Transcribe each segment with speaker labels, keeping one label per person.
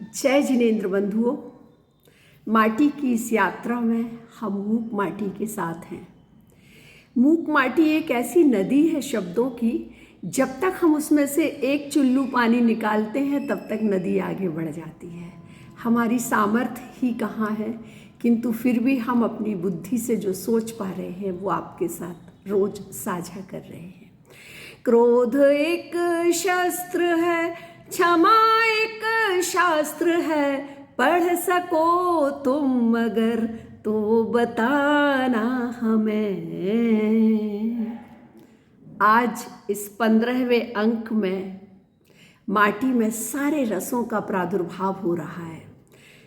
Speaker 1: जय जिनेंद्र बंधुओं। माटी की इस यात्रा में हम मूक माटी के साथ हैं। मूक माटी एक ऐसी नदी है शब्दों की, जब तक हम उसमें से एक चुल्लू पानी निकालते हैं तब तक नदी आगे बढ़ जाती है। हमारी सामर्थ्य ही कहाँ है, किंतु फिर भी हम अपनी बुद्धि से जो सोच पा रहे हैं वो आपके साथ रोज साझा कर रहे हैं। क्रोध एक शस्त्र है, क्षमा एक शास्त्र है, पढ़ सको तुम मगर तो बताना हमें। आज इस 15वें अंक में माटी में सारे रसों का प्रादुर्भाव हो रहा है।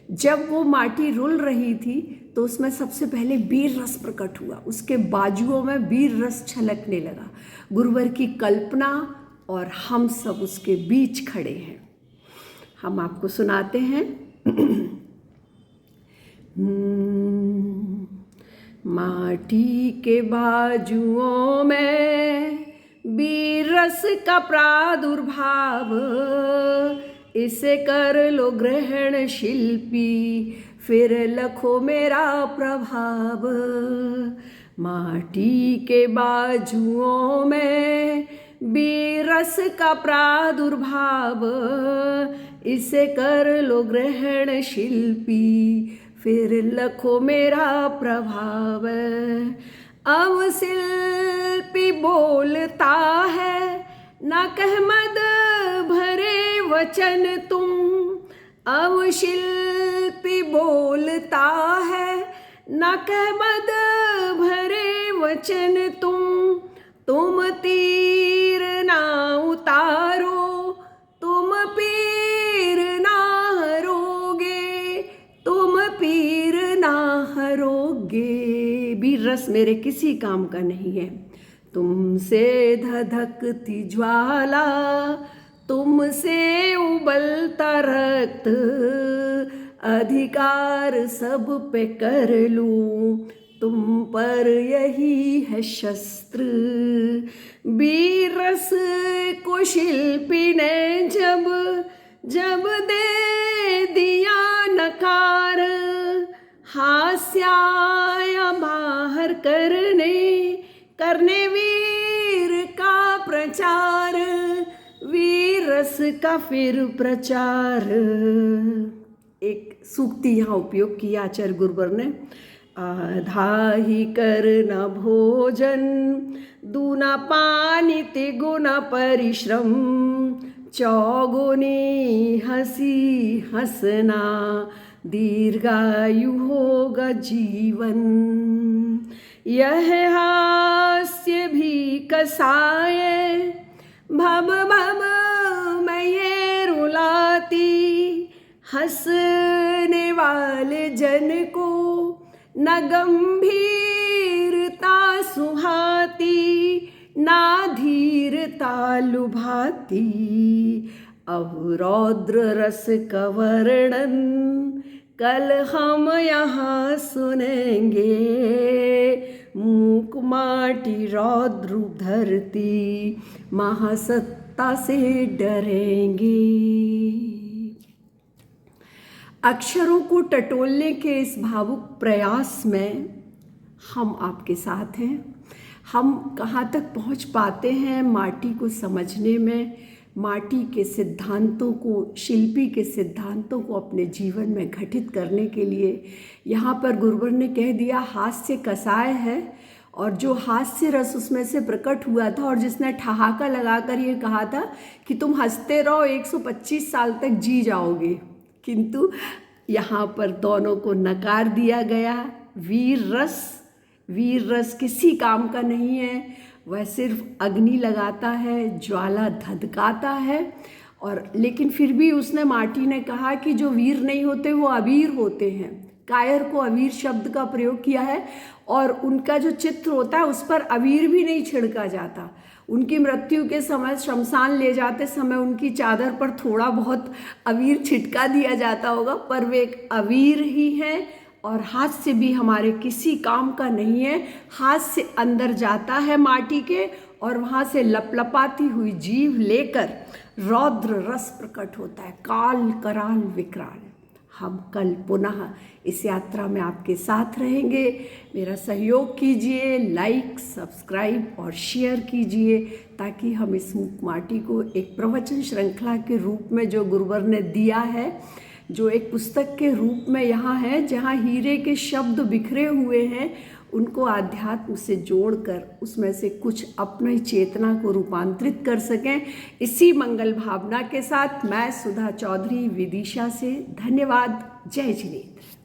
Speaker 1: जब वो माटी रुल रही थी तो उसमें सबसे पहले वीर रस प्रकट हुआ, उसके बाजुओं में वीर रस छलकने लगा। गुरुवर की कल्पना और हम सब उसके बीच खड़े हैं। हम आपको सुनाते हैं। माटी के बाजुओं में वीर रस का प्रादुर्भाव, इसे कर लो ग्रहण शिल्पी, फिर लखो मेरा प्रभाव। माटी के बाजुओं में वीर रस का प्रादुर्भाव, इसे कर लो ग्रहण शिल्पी, फिर लखो मेरा प्रभाव। अब शिल्पी बोलता है, ना कह मद भरे वचन तुम। अब शिल्पी बोलता है, ना कह मद भरे वचन तुम तीर ना उतारो, तुम पीर ना हरोगे, तुम पीर ना हरोगे। वीर रस मेरे किसी काम का नहीं है। तुमसे धधकती ज्वाला, तुमसे उबलता रक्त, अधिकार सब पे कर लूं, तुम पर यही है शस्त्र। वीर रस को शिल्पी ने जब दे दिया नकार, हास्या बाहर करने वीर का प्रचार, वीर रस का फिर प्रचार। एक सूक्ति यहाँ उपयोग किया आचार्य गुरुवर ने। आधा ही करना भोजन, दूना पानी तिगुना परिश्रम, चौगुनी हंसी हंसना, दीर्घायु होगा जीवन। यह हास्य भी कसाय, भव भव मैं ये रुलाती, हंसने वाले जन को न गंभीरता सुहाती, ना धीरता लुभाती। अब रौद्र रस का वर्णन कल हम यहाँ सुनेंगे, मूक माटी रौद्र धरती, महासत्ता से डरेंगे। अक्षरों को टटोलने के इस भावुक प्रयास में हम आपके साथ हैं। हम कहाँ तक पहुँच पाते हैं माटी को समझने में, माटी के सिद्धांतों को, शिल्पी के सिद्धांतों को अपने जीवन में घटित करने के लिए। यहाँ पर गुरुवर ने कह दिया हास्य कसाय है, और जो हास्य रस उसमें से प्रकट हुआ था और जिसने ठहाका लगाकर ये कहा था कि तुम हंसते रहो 125 साल तक जी जाओगे, किंतु यहाँ पर दोनों को नकार दिया गया। वीर रस किसी काम का नहीं है, वह सिर्फ अग्नि लगाता है, ज्वाला धधकाता है। और लेकिन फिर भी उसने, माटी ने कहा कि जो वीर नहीं होते वो अवीर होते हैं। कायर को अवीर शब्द का प्रयोग किया है, और उनका जो चित्र होता है उस पर अवीर भी नहीं छिड़का जाता। उनकी मृत्यु के समय शमशान ले जाते समय उनकी चादर पर थोड़ा बहुत अवीर छिटका दिया जाता होगा, पर वे एक अवीर ही हैं। और हास्य भी हमारे किसी काम का नहीं है। हास्य अंदर जाता है माटी के और वहाँ से लपलपाती हुई जीभ लेकर रौद्र रस प्रकट होता है, काल कराल विकराल। हम कल पुनः इस यात्रा में आपके साथ रहेंगे। मेरा सहयोग कीजिए, लाइक, सब्सक्राइब और शेयर कीजिए, ताकि हम इस मूक माटी को एक प्रवचन श्रृंखला के रूप में जो गुरुवर ने दिया है, जो एक पुस्तक के रूप में यहाँ है, जहाँ हीरे के शब्द बिखरे हुए हैं, उनको आध्यात्म से जोड़कर उसमें से कुछ अपनी चेतना को रूपांतरित कर सकें। इसी मंगल भावना के साथ मैं सुधा चौधरी विदिशा से धन्यवाद। जय जिनेंद्र।